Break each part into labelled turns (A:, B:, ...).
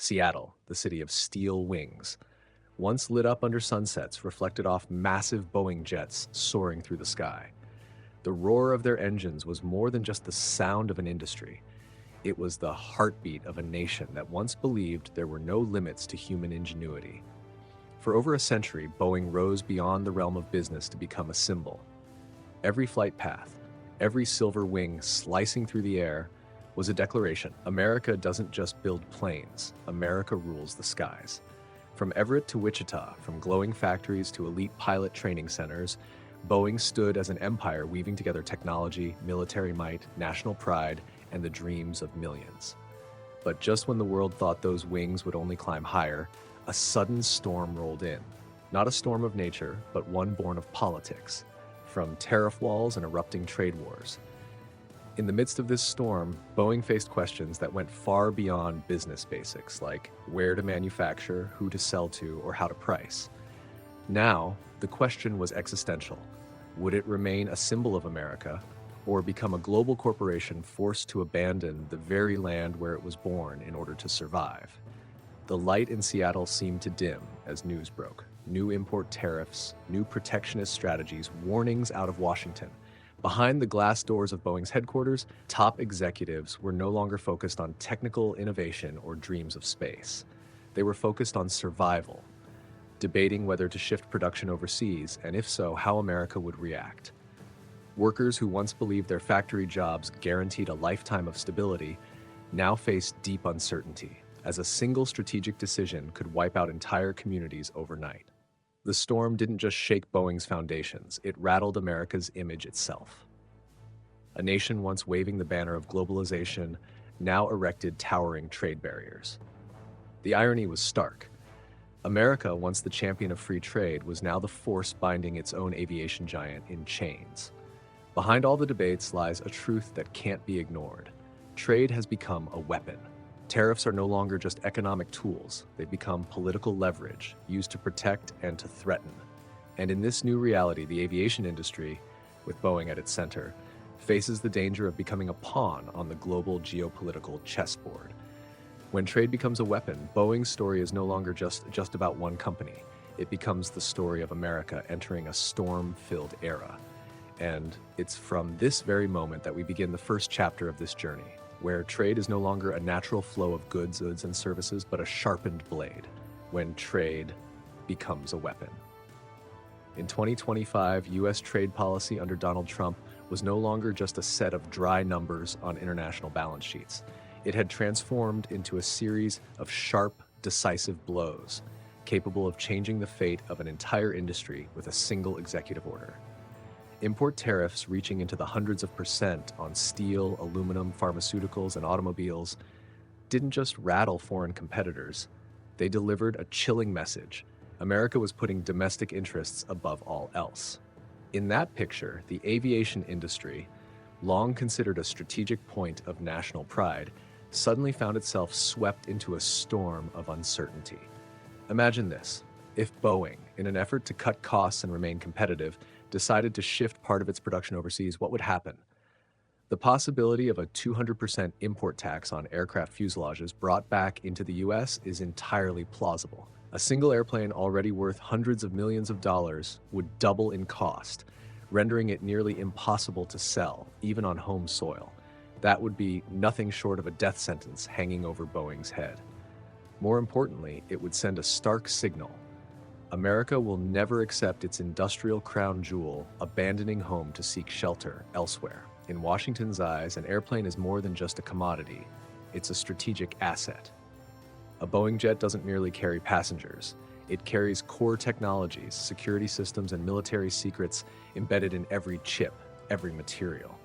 A: Seattle, the city of steel wings, once lit up under sunsets, reflected off massive Boeing jets soaring through the sky. The roar of their engines was more than just the sound of an industry. It was the heartbeat of a nation that once believed there were no limits to human ingenuity. For over a century, Boeing rose beyond the realm of business to become a symbol. Every flight path, every silver wing slicing through the air, was a declaration. America doesn't just build planes, America rules the skies. From Everett to Wichita, from glowing factories to elite pilot training centers, Boeing stood as an empire weaving together technology, military might, national pride, and the dreams of millions. But just when the world thought those wings would only climb higher, a sudden storm rolled in. Not a storm of nature, but one born of politics, from tariff walls and erupting trade wars. In the midst of this storm, Boeing faced questions that went far beyond business basics, like where to manufacture, who to sell to, or how to price. Now, the question was existential. Would it remain a symbol of America, or become a global corporation forced to abandon the very land where it was born in order to survive? The light in Seattle seemed to dim as news broke. New import tariffs, new protectionist strategies, warnings out of Washington. Behind the glass doors of Boeing's headquarters, top executives were no longer focused on technical innovation or dreams of space. They were focused on survival, debating whether to shift production overseas, and if so, how America would react. Workers who once believed their factory jobs guaranteed a lifetime of stability now faced deep uncertainty, as a single strategic decision could wipe out entire communities overnight. The storm didn't just shake Boeing's foundations, it rattled America's image itself. A nation once waving the banner of globalization now erected towering trade barriers. The irony was stark. America, once the champion of free trade, was now the force binding its own aviation giant in chains. Behind all the debates lies a truth that can't be ignored. Trade has become a weapon. Tariffs are no longer just economic tools. They've become political leverage, used to protect and to threaten. And in this new reality, the aviation industry, with Boeing at its center, faces the danger of becoming a pawn on the global geopolitical chessboard. When trade becomes a weapon, Boeing's story is no longer just about one company. It becomes the story of America entering a storm-filled era. And it's from this very moment that we begin the first chapter of this journey, where trade is no longer a natural flow of goods and services, but a sharpened blade, when trade becomes a weapon. In 2025, U.S. trade policy under Donald Trump was no longer just a set of dry numbers on international balance sheets. It had transformed into a series of sharp, decisive blows, capable of changing the fate of an entire industry with a single executive order. Import tariffs reaching into the hundreds of percent on steel, aluminum, pharmaceuticals, and automobiles didn't just rattle foreign competitors. They delivered a chilling message. America was putting domestic interests above all else. In that picture, the aviation industry, long considered a strategic point of national pride, suddenly found itself swept into a storm of uncertainty. Imagine this. If Boeing, in an effort to cut costs and remain competitive, decided to shift part of its production overseas, what would happen? The possibility of a 200% import tax on aircraft fuselages brought back into the US is entirely plausible. A single airplane already worth hundreds of millions of dollars would double in cost, rendering it nearly impossible to sell, even on home soil. That would be nothing short of a death sentence hanging over Boeing's head. More importantly, it would send a stark signal. America will never accept its industrial crown jewel abandoning home to seek shelter elsewhere. In Washington's eyes, an airplane is more than just a commodity. It's a strategic asset. A Boeing jet doesn't merely carry passengers. It carries core technologies, security systems, and military secrets embedded in every chip, every material.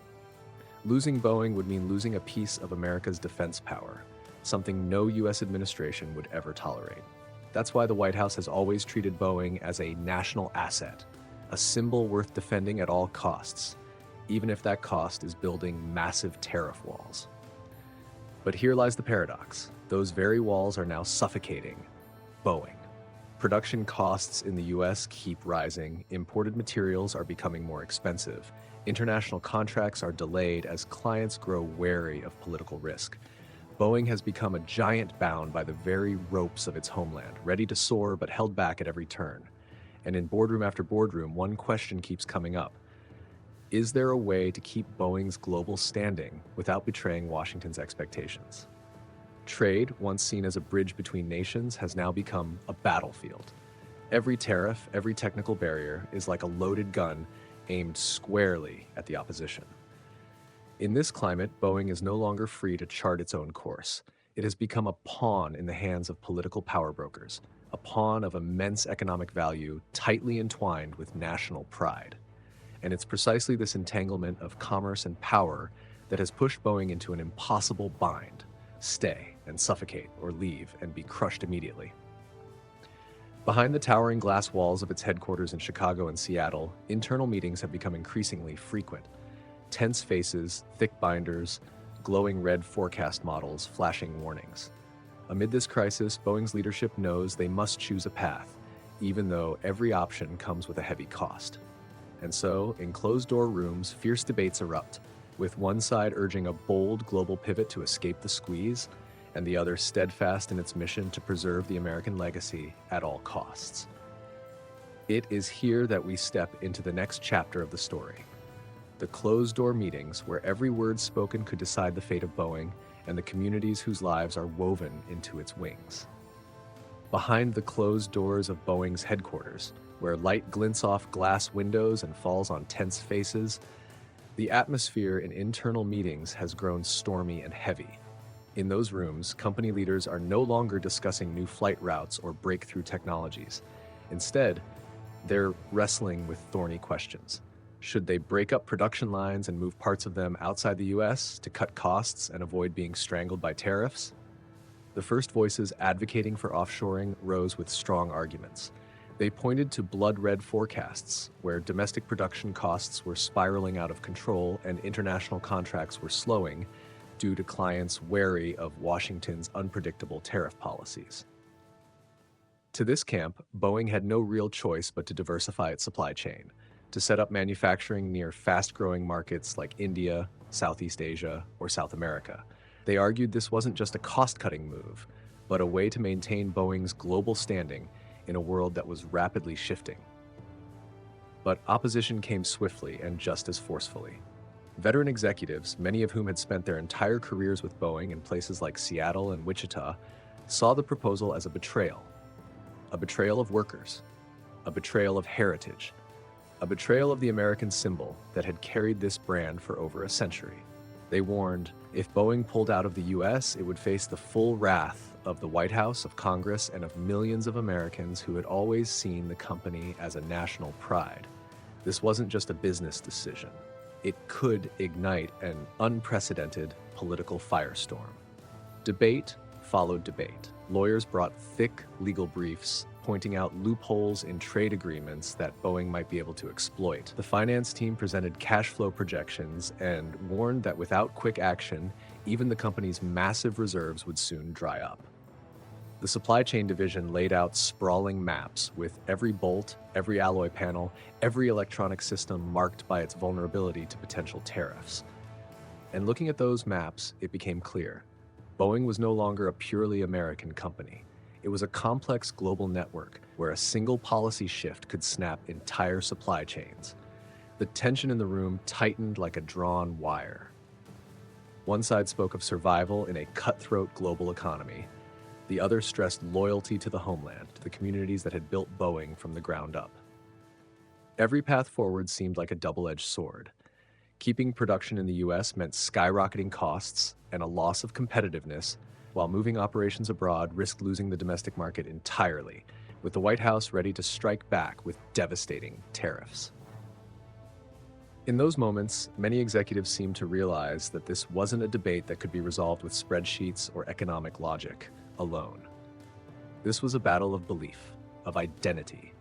A: Losing Boeing would mean losing a piece of America's defense power, something no U.S. administration would ever tolerate. That's why the White House has always treated Boeing as a national asset, a symbol worth defending at all costs, even if that cost is building massive tariff walls. But here lies the paradox. Those very walls are now suffocating Boeing. Production costs in the US keep rising, imported materials are becoming more expensive, international contracts are delayed as clients grow wary of political risk. Boeing has become a giant bound by the very ropes of its homeland, ready to soar but held back at every turn. And in boardroom after boardroom, one question keeps coming up. Is there a way to keep Boeing's global standing without betraying Washington's expectations? Trade, once seen as a bridge between nations, has now become a battlefield. Every tariff, every technical barrier is like a loaded gun aimed squarely at the opposition. In this climate, Boeing is no longer free to chart its own course. It has become a pawn in the hands of political power brokers, a pawn of immense economic value tightly entwined with national pride. And it's precisely this entanglement of commerce and power that has pushed Boeing into an impossible bind: stay and suffocate, or leave and be crushed immediately. Behind the towering glass walls of its headquarters in Chicago and Seattle, internal meetings have become increasingly frequent. Tense faces, thick binders, glowing red forecast models, flashing warnings. Amid this crisis, Boeing's leadership knows they must choose a path, even though every option comes with a heavy cost. And so, in closed-door rooms, fierce debates erupt, with one side urging a bold global pivot to escape the squeeze, and the other steadfast in its mission to preserve the American legacy at all costs. It is here that we step into the next chapter of the story. The closed-door meetings where every word spoken could decide the fate of Boeing and the communities whose lives are woven into its wings. Behind the closed doors of Boeing's headquarters, where light glints off glass windows and falls on tense faces, the atmosphere in internal meetings has grown stormy and heavy. In those rooms, company leaders are no longer discussing new flight routes or breakthrough technologies. Instead, they're wrestling with thorny questions. Should they break up production lines and move parts of them outside the US to cut costs and avoid being strangled by tariffs? The first voices advocating for offshoring rose with strong arguments. They pointed to blood-red forecasts where domestic production costs were spiraling out of control and international contracts were slowing due to clients wary of Washington's unpredictable tariff policies. To this camp, Boeing had no real choice but to diversify its supply chain, to set up manufacturing near fast-growing markets like India, Southeast Asia, or South America. They argued this wasn't just a cost-cutting move, but a way to maintain Boeing's global standing in a world that was rapidly shifting. But opposition came swiftly and just as forcefully. Veteran executives, many of whom had spent their entire careers with Boeing in places like Seattle and Wichita, saw the proposal as a betrayal of workers, a betrayal of heritage, a betrayal of the American symbol that had carried this brand for over a century. They warned, if Boeing pulled out of the US, it would face the full wrath of the White House, of Congress, and of millions of Americans who had always seen the company as a national pride. This wasn't just a business decision. It could ignite an unprecedented political firestorm. Debate followed debate. Lawyers brought thick legal briefs pointing out loopholes in trade agreements that Boeing might be able to exploit. The finance team presented cash flow projections and warned that without quick action, even the company's massive reserves would soon dry up. The supply chain division laid out sprawling maps with every bolt, every alloy panel, every electronic system marked by its vulnerability to potential tariffs. And looking at those maps, it became clear. Boeing was no longer a purely American company. It was a complex global network where a single policy shift could snap entire supply chains. The tension in the room tightened like a drawn wire. One side spoke of survival in a cutthroat global economy. The other stressed loyalty to the homeland, to the communities that had built Boeing from the ground up. Every path forward seemed like a double-edged sword. Keeping production in the US meant skyrocketing costs and a loss of competitiveness, while moving operations abroad risked losing the domestic market entirely, with the White House ready to strike back with devastating tariffs. In those moments, many executives seemed to realize that this wasn't a debate that could be resolved with spreadsheets or economic logic alone. This was a battle of belief, of identity,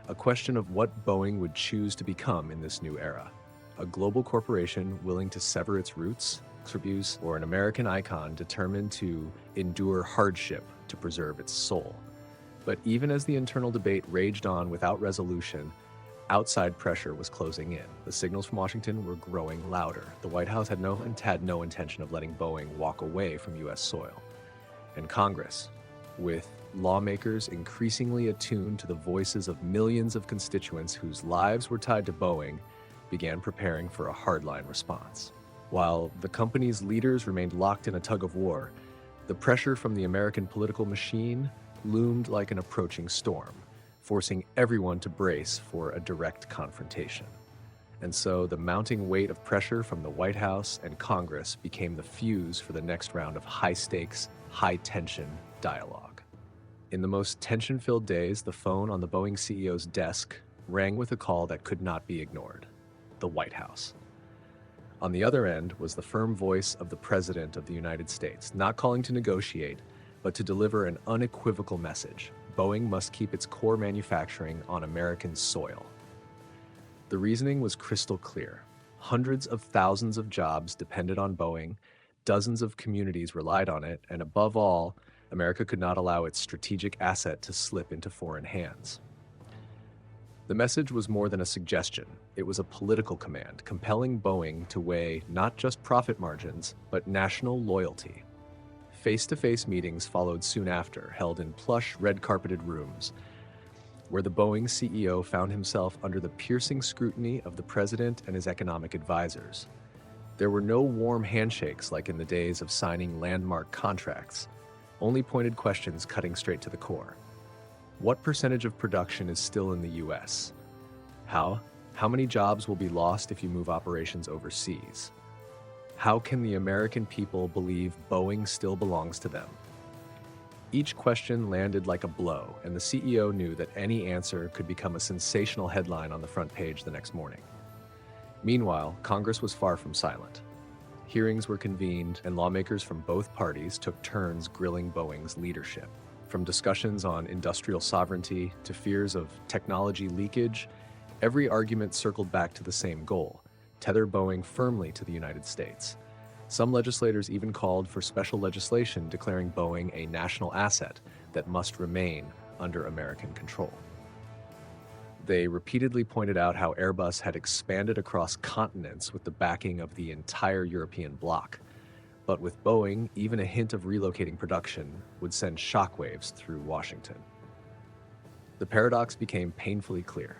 A: a question of what Boeing would choose to become in this new era. A global corporation willing to sever its roots, attributes, or an American icon determined to endure hardship to preserve its soul. But even as the internal debate raged on without resolution, Outside pressure was closing in. The signals from Washington were growing louder. The White House had no intention of letting Boeing walk away from U.S. soil. And Congress, with lawmakers increasingly attuned to the voices of millions of constituents whose lives were tied to Boeing, began preparing for a hardline response. While the company's leaders remained locked in a tug of war, the pressure from the American political machine loomed like an approaching storm, forcing everyone to brace for a direct confrontation. And so the mounting weight of pressure from the White House and Congress became the fuse for the next round of high-stakes, high-tension dialogue. In the most tension-filled days, the phone on the Boeing CEO's desk rang with a call that could not be ignored: the White House. On the other end was the firm voice of the President of the United States, not calling to negotiate, but to deliver an unequivocal message: Boeing must keep its core manufacturing on American soil. The reasoning was crystal clear. Hundreds of thousands of jobs depended on Boeing, dozens of communities relied on it, and above all, America could not allow its strategic asset to slip into foreign hands. The message was more than a suggestion. It was a political command, compelling Boeing to weigh not just profit margins, but national loyalty. Face-to-face meetings followed soon after, held in plush, red-carpeted rooms, where the Boeing CEO found himself under the piercing scrutiny of the president and his economic advisors. There were no warm handshakes like in the days of signing landmark contracts, only pointed questions cutting straight to the core. What percentage of production is still in the U.S.? How many jobs will be lost if you move operations overseas? How can the American people believe Boeing still belongs to them? Each question landed like a blow, and the CEO knew that any answer could become a sensational headline on the front page the next morning. Meanwhile, Congress was far from silent. Hearings were convened, and lawmakers from both parties took turns grilling Boeing's leadership. From discussions on industrial sovereignty to fears of technology leakage, every argument circled back to the same goal: tether Boeing firmly to the United States. Some legislators even called for special legislation declaring Boeing a national asset that must remain under American control. They repeatedly pointed out how Airbus had expanded across continents with the backing of the entire European bloc. But with Boeing, even a hint of relocating production would send shockwaves through Washington. The paradox became painfully clear.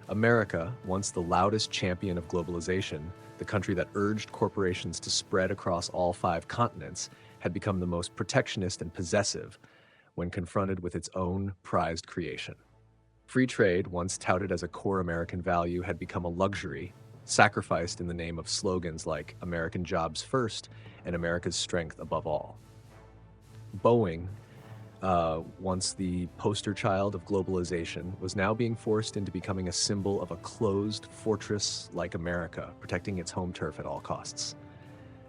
A: America, once the loudest champion of globalization, the country that urged corporations to spread across all 5 continents, had become the most protectionist and possessive when confronted with its own prized creation. Free trade, once touted as a core American value, had become a luxury, sacrificed in the name of slogans like American jobs first and America's strength above all. Boeing, once the poster child of globalization, was now being forced into becoming a symbol of a closed fortress like America, protecting its home turf at all costs.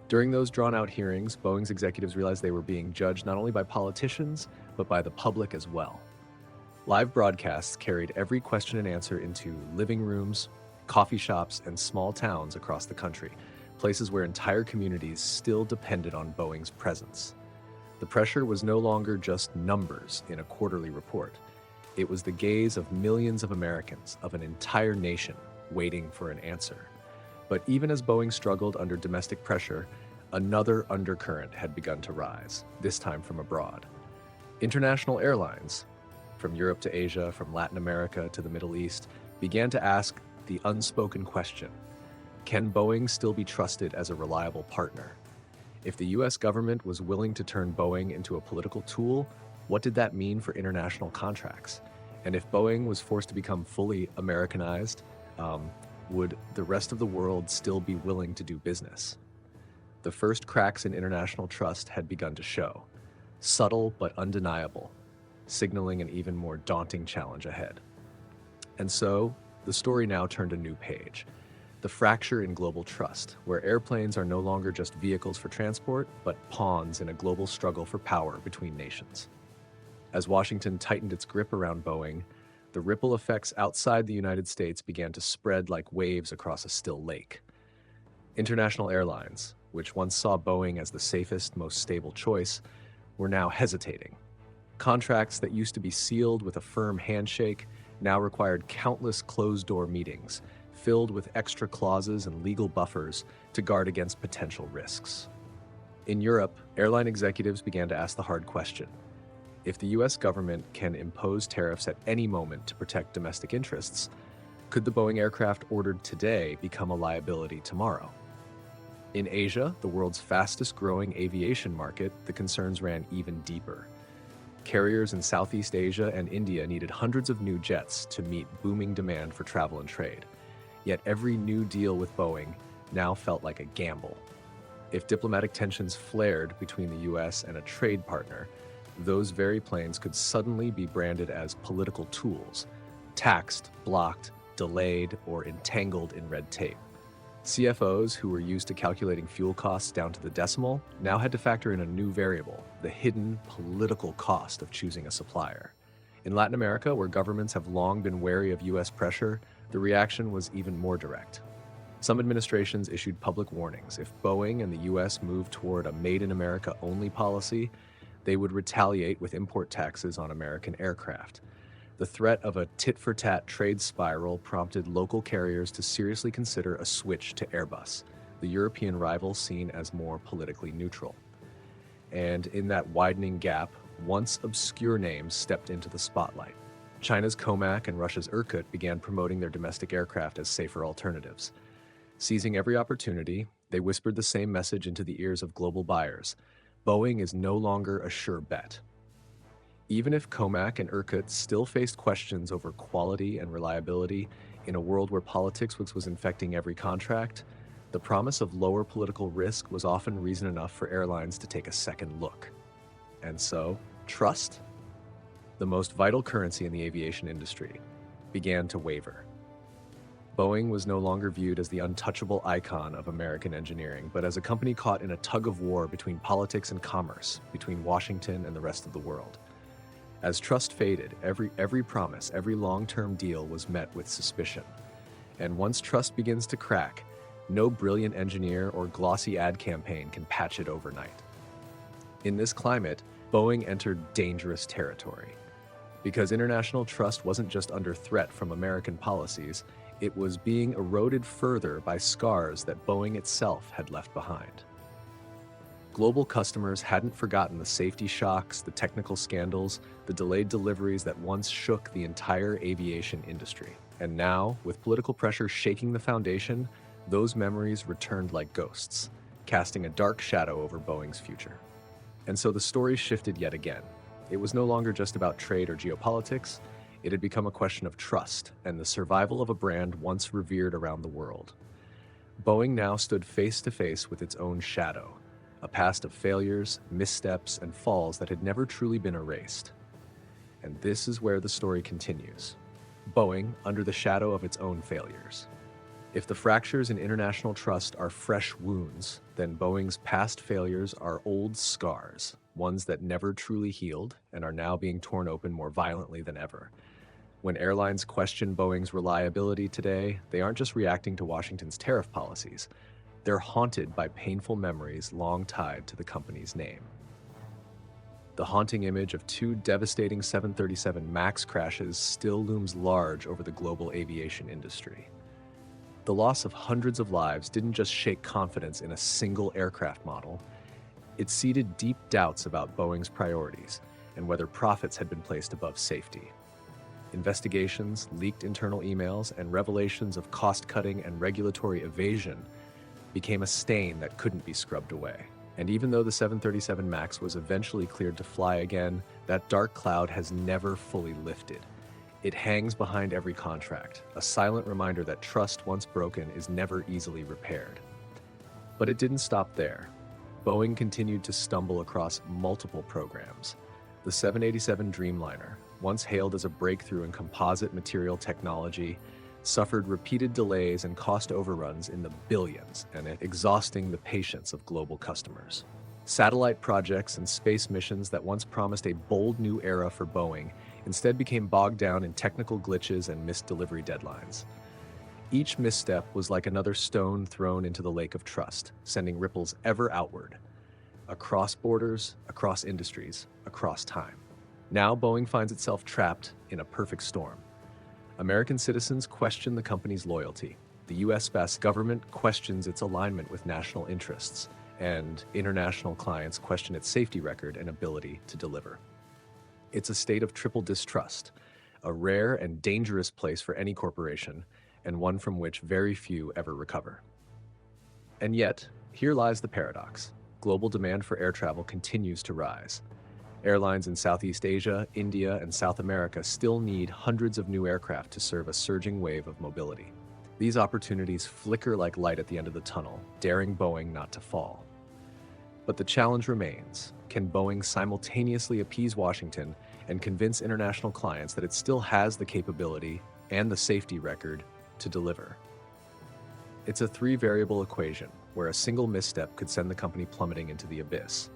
A: During those drawn-out hearings, Boeing's executives realized they were being judged not only by politicians, but by the public as well. Live broadcasts carried every question and answer into living rooms, coffee shops, and small towns across the country, places where entire communities still depended on Boeing's presence. The pressure was no longer just numbers in a quarterly report. It was the gaze of millions of Americans, of an entire nation, waiting for an answer. But even as Boeing struggled under domestic pressure, another undercurrent had begun to rise, this time from abroad. International airlines, from Europe to Asia, from Latin America to the Middle East, began to ask the unspoken question: can Boeing still be trusted as a reliable partner? If the US government was willing to turn Boeing into a political tool, what did that mean for international contracts? And if Boeing was forced to become fully Americanized, would the rest of the world still be willing to do business? The first cracks in international trust had begun to show, subtle but undeniable, signaling an even more daunting challenge ahead. And so, the story now turned a new page. The fracture in global trust, where airplanes are no longer just vehicles for transport, but pawns in a global struggle for power between nations. As Washington tightened its grip around Boeing, the ripple effects outside the United States began to spread like waves across a still lake. International airlines, which once saw Boeing as the safest, most stable choice, were now hesitating. Contracts that used to be sealed with a firm handshake now required countless closed-door meetings, filled with extra clauses and legal buffers to guard against potential risks. In Europe, airline executives began to ask the hard question: if the US government can impose tariffs at any moment to protect domestic interests, could the Boeing aircraft ordered today become a liability tomorrow? In Asia, the world's fastest-growing aviation market, the concerns ran even deeper. Carriers in Southeast Asia and India needed hundreds of new jets to meet booming demand for travel and trade. Yet every new deal with Boeing now felt like a gamble. If diplomatic tensions flared between the US and a trade partner, those very planes could suddenly be branded as political tools, taxed, blocked, delayed, or entangled in red tape. CFOs, who were used to calculating fuel costs down to the decimal, now had to factor in a new variable: the hidden political cost of choosing a supplier. In Latin America, where governments have long been wary of US pressure, the reaction was even more direct. Some administrations issued public warnings. If Boeing and the US moved toward a Made in America only policy, they would retaliate with import taxes on American aircraft. The threat of a tit-for-tat trade spiral prompted local carriers to seriously consider a switch to Airbus, the European rival seen as more politically neutral. And in that widening gap, once obscure names stepped into the spotlight. China's Comac and Russia's Irkut began promoting their domestic aircraft as safer alternatives. Seizing every opportunity, they whispered the same message into the ears of global buyers: Boeing is no longer a sure bet. Even if Comac and Irkut still faced questions over quality and reliability in a world where politics was infecting every contract, the promise of lower political risk was often reason enough for airlines to take a second look. And so, trust, the most vital currency in the aviation industry, began to waver. Boeing was no longer viewed as the untouchable icon of American engineering, but as a company caught in a tug-of-war between politics and commerce, between Washington and the rest of the world. As trust faded, every promise, every long-term deal was met with suspicion. And once trust begins to crack, no brilliant engineer or glossy ad campaign can patch it overnight. In this climate, Boeing entered dangerous territory. Because international trust wasn't just under threat from American policies, it was being eroded further by scars that Boeing itself had left behind. Global customers hadn't forgotten the safety shocks, the technical scandals, the delayed deliveries that once shook the entire aviation industry. And now, with political pressure shaking the foundation, those memories returned like ghosts, casting a dark shadow over Boeing's future. And so the story shifted yet again. It was no longer just about trade or geopolitics. It had become a question of trust and the survival of a brand once revered around the world. Boeing now stood face to face with its own shadow, a past of failures, missteps, and falls that had never truly been erased. And this is where the story continues. Boeing under the shadow of its own failures. If the fractures in international trust are fresh wounds, then Boeing's past failures are old scars, ones that never truly healed and are now being torn open more violently than ever. When airlines question Boeing's reliability today, they aren't just reacting to Washington's tariff policies. They're haunted by painful memories long tied to the company's name. The haunting image of two devastating 737 MAX crashes still looms large over the global aviation industry. The loss of hundreds of lives didn't just shake confidence in a single aircraft model. It seeded deep doubts about Boeing's priorities and whether profits had been placed above safety. Investigations, leaked internal emails, and revelations of cost-cutting and regulatory evasion became a stain that couldn't be scrubbed away. And even though the 737 MAX was eventually cleared to fly again, that dark cloud has never fully lifted. It hangs behind every contract, a silent reminder that trust once broken is never easily repaired. But it didn't stop there. Boeing continued to stumble across multiple programs. The 787 Dreamliner, once hailed as a breakthrough in composite material technology, suffered repeated delays and cost overruns in the billions, and exhausting the patience of global customers. Satellite projects and space missions that once promised a bold new era for Boeing instead became bogged down in technical glitches and missed delivery deadlines. Each misstep was like another stone thrown into the lake of trust, sending ripples ever outward, across borders, across industries, across time. Now Boeing finds itself trapped in a perfect storm. American citizens question the company's loyalty. The U.S. government questions its alignment with national interests, and international clients question its safety record and ability to deliver. It's a state of triple distrust, a rare and dangerous place for any corporation, and one from which very few ever recover. And yet, here lies the paradox. Global demand for air travel continues to rise. Airlines in Southeast Asia, India, and South America still need hundreds of new aircraft to serve a surging wave of mobility. These opportunities flicker like light at the end of the tunnel, daring Boeing not to fall. But the challenge remains. Can Boeing simultaneously appease Washington and convince international clients that it still has the capability and the safety record to deliver? It's a three-variable equation where a single misstep could send the company plummeting into the abyss.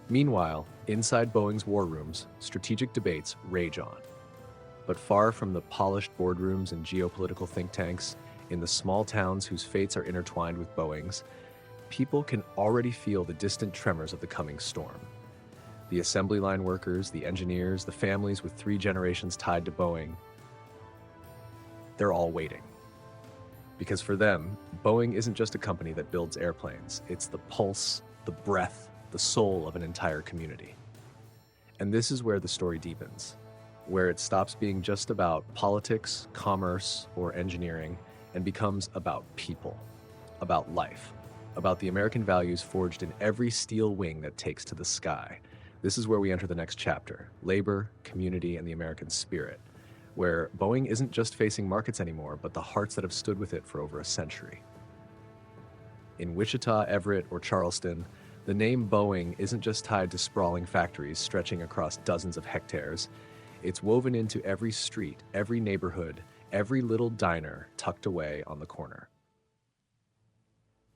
A: Meanwhile, inside Boeing's war rooms, strategic debates rage on. But far from the polished boardrooms and geopolitical think tanks, in the small towns whose fates are intertwined with Boeing's, people can already feel the distant tremors of the coming storm. The assembly line workers, the engineers, the families with 3 generations tied to Boeing, they're all waiting. Because for them, Boeing isn't just a company that builds airplanes, it's the pulse, the breath, the soul of an entire community. And this is where the story deepens, where it stops being just about politics, commerce, or engineering, and becomes about people, about life, about the American values forged in every steel wing that takes to the sky. This is where we enter the next chapter: labor, community, and the American spirit, where Boeing isn't just facing markets anymore, but the hearts that have stood with it for over a century. In Wichita, Everett, or Charleston, the name Boeing isn't just tied to sprawling factories stretching across dozens of hectares. It's woven into every street, every neighborhood, every little diner tucked away on the corner.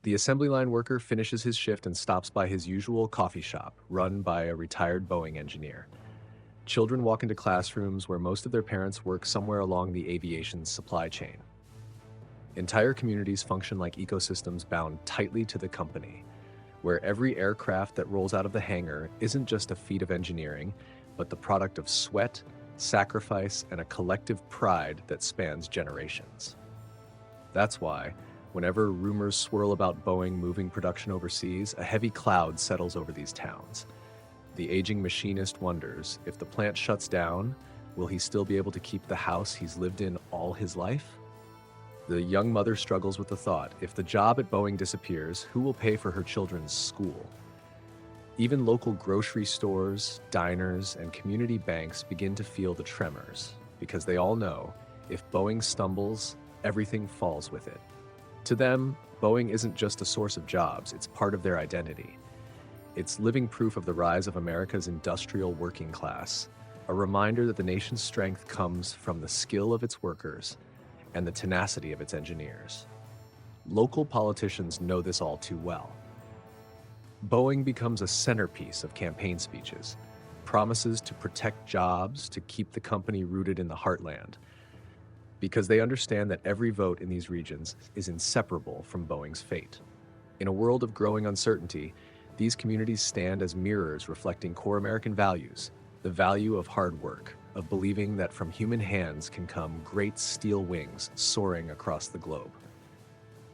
A: The assembly line worker finishes his shift and stops by his usual coffee shop, run by a retired Boeing engineer. Children walk into classrooms where most of their parents work somewhere along the aviation supply chain. Entire communities function like ecosystems bound tightly to the company, where every aircraft that rolls out of the hangar isn't just a feat of engineering, but the product of sweat, sacrifice, and a collective pride that spans generations. That's why, whenever rumors swirl about Boeing moving production overseas, a heavy cloud settles over these towns. The aging machinist wonders, if the plant shuts down, will he still be able to keep the house he's lived in all his life? The young mother struggles with the thought, if the job at Boeing disappears, who will pay for her children's school? Even local grocery stores, diners, and community banks begin to feel the tremors, because they all know, if Boeing stumbles, everything falls with it. To them, Boeing isn't just a source of jobs, it's part of their identity. It's living proof of the rise of America's industrial working class, a reminder that the nation's strength comes from the skill of its workers and the tenacity of its engineers. Local politicians know this all too well. Boeing becomes a centerpiece of campaign speeches, promises to protect jobs, to keep the company rooted in the heartland, because they understand that every vote in these regions is inseparable from Boeing's fate. In a world of growing uncertainty, these communities stand as mirrors reflecting core American values, the value of hard work, of believing that from human hands can come great steel wings soaring across the globe.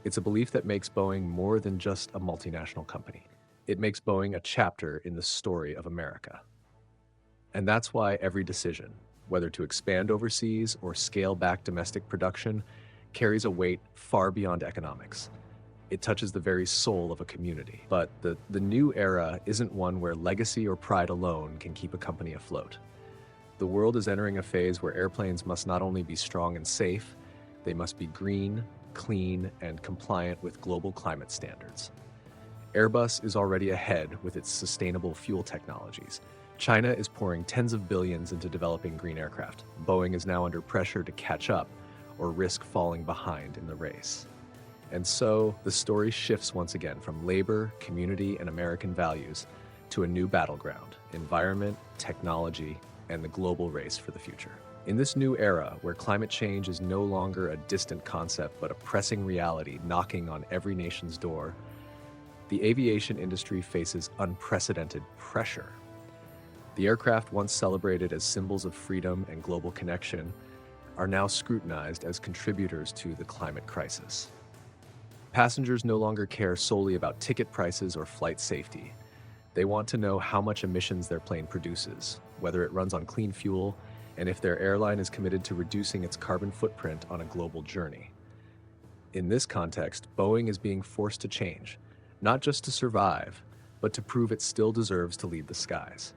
A: It's a belief that makes Boeing more than just a multinational company. It makes Boeing a chapter in the story of America. And that's why every decision, whether to expand overseas or scale back domestic production, carries a weight far beyond economics. It touches the very soul of a community. But the new era isn't one where legacy or pride alone can keep a company afloat. The world is entering a phase where airplanes must not only be strong and safe, they must be green, clean, and compliant with global climate standards. Airbus is already ahead with its sustainable fuel technologies. China is pouring tens of billions into developing green aircraft. Boeing is now under pressure to catch up or risk falling behind in the race. And so the story shifts once again from labor, community, and American values to a new battleground: environment, technology, and the global race for the future. In this new era, where climate change is no longer a distant concept but a pressing reality knocking on every nation's door, the aviation industry faces unprecedented pressure. The aircraft once celebrated as symbols of freedom and global connection are now scrutinized as contributors to the climate crisis. Passengers no longer care solely about ticket prices or flight safety. They want to know how much emissions their plane produces, whether it runs on clean fuel, and if their airline is committed to reducing its carbon footprint on a global journey. In this context, Boeing is being forced to change, not just to survive, but to prove it still deserves to lead the skies.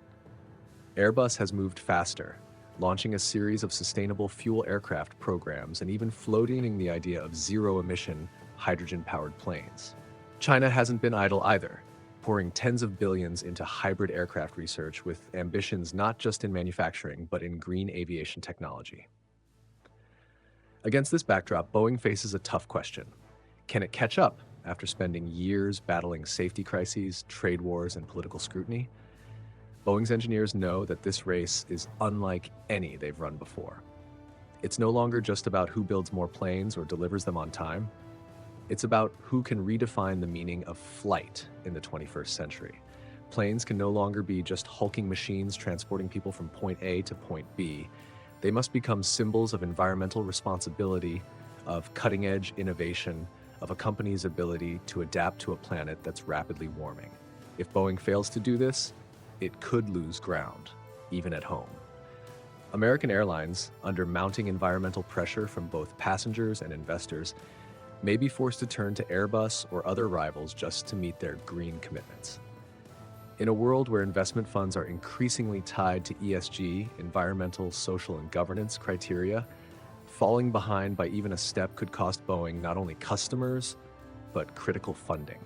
A: Airbus has moved faster, launching a series of sustainable fuel aircraft programs and even floating the idea of zero-emission, hydrogen-powered planes. China hasn't been idle either, pouring tens of billions into hybrid aircraft research with ambitions not just in manufacturing, but in green aviation technology. Against this backdrop, Boeing faces a tough question. Can it catch up after spending years battling safety crises, trade wars, and political scrutiny? Boeing's engineers know that this race is unlike any they've run before. It's no longer just about who builds more planes or delivers them on time. It's about who can redefine the meaning of flight in the 21st century. Planes can no longer be just hulking machines transporting people from point A to point B. They must become symbols of environmental responsibility, of cutting-edge innovation, of a company's ability to adapt to a planet that's rapidly warming. If Boeing fails to do this, it could lose ground, even at home. American airlines, under mounting environmental pressure from both passengers and investors, may be forced to turn to Airbus or other rivals just to meet their green commitments. In a world where investment funds are increasingly tied to ESG, environmental, social, and governance criteria, falling behind by even a step could cost Boeing not only customers, but critical funding.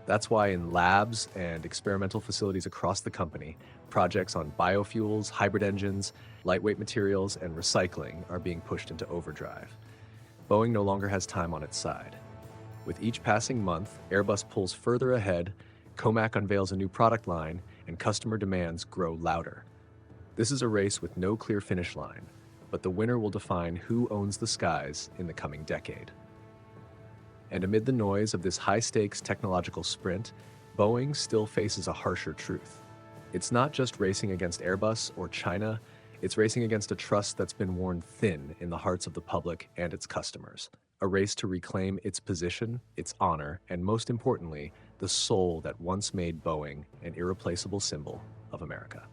A: That's why in labs and experimental facilities across the company, projects on biofuels, hybrid engines, lightweight materials, and recycling are being pushed into overdrive. Boeing no longer has time on its side. With each passing month, Airbus pulls further ahead, Comac unveils a new product line, and customer demands grow louder. This is a race with no clear finish line, but the winner will define who owns the skies in the coming decade. And amid the noise of this high-stakes technological sprint, Boeing still faces a harsher truth. It's not just racing against Airbus or China, it's racing against a trust that's been worn thin in the hearts of the public and its customers. A race to reclaim its position, its honor, and most importantly, the soul that once made Boeing an irreplaceable symbol of America.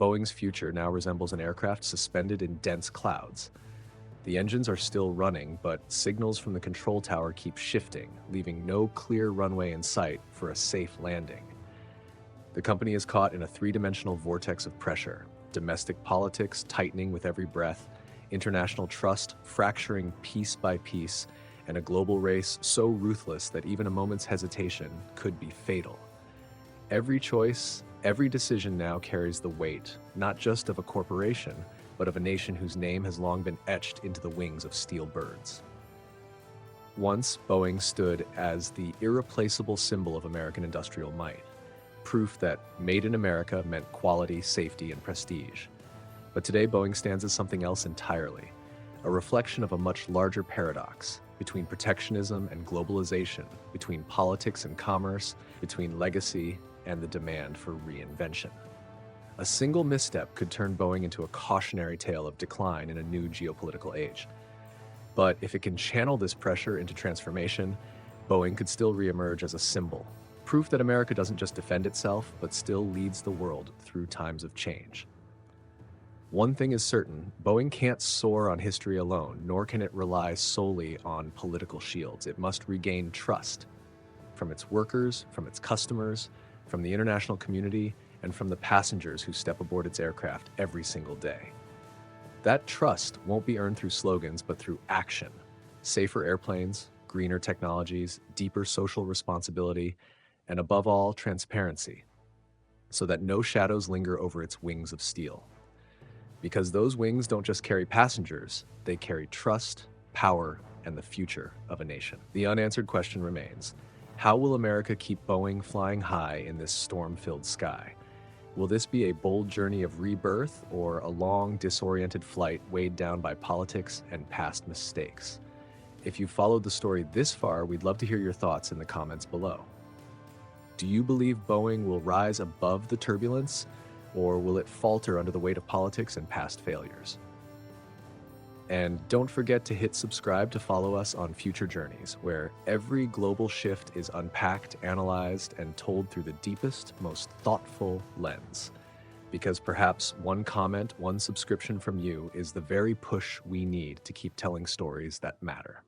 A: Boeing's future now resembles an aircraft suspended in dense clouds. The engines are still running, but signals from the control tower keep shifting, leaving no clear runway in sight for a safe landing. The company is caught in a three-dimensional vortex of pressure, domestic politics tightening with every breath, international trust fracturing piece by piece, and a global race so ruthless that even a moment's hesitation could be fatal. Every choice, every decision now carries the weight, not just of a corporation, but of a nation whose name has long been etched into the wings of steel birds. Once, Boeing stood as the irreplaceable symbol of American industrial might, proof that made in America meant quality, safety, and prestige. But today, Boeing stands as something else entirely, a reflection of a much larger paradox between protectionism and globalization, between politics and commerce, between legacy and the demand for reinvention. A single misstep could turn Boeing into a cautionary tale of decline in a new geopolitical age. But if it can channel this pressure into transformation, Boeing could still reemerge as a symbol, proof that America doesn't just defend itself, but still leads the world through times of change. One thing is certain, Boeing can't soar on history alone, nor can it rely solely on political shields. It must regain trust from its workers, from its customers, from the international community, and from the passengers who step aboard its aircraft every single day. That trust won't be earned through slogans, but through action. Safer airplanes, greener technologies, deeper social responsibility, and above all, transparency, so that no shadows linger over its wings of steel. Because those wings don't just carry passengers, they carry trust, power, and the future of a nation. The unanswered question remains, how will America keep Boeing flying high in this storm-filled sky? Will this be a bold journey of rebirth or a long, disoriented flight weighed down by politics and past mistakes? If you followed the story this far, we'd love to hear your thoughts in the comments below. Do you believe Boeing will rise above the turbulence, or will it falter under the weight of politics and past failures? And don't forget to hit subscribe to follow us on future journeys, where every global shift is unpacked, analyzed, and told through the deepest, most thoughtful lens. Because perhaps one comment, one subscription from you is the very push we need to keep telling stories that matter.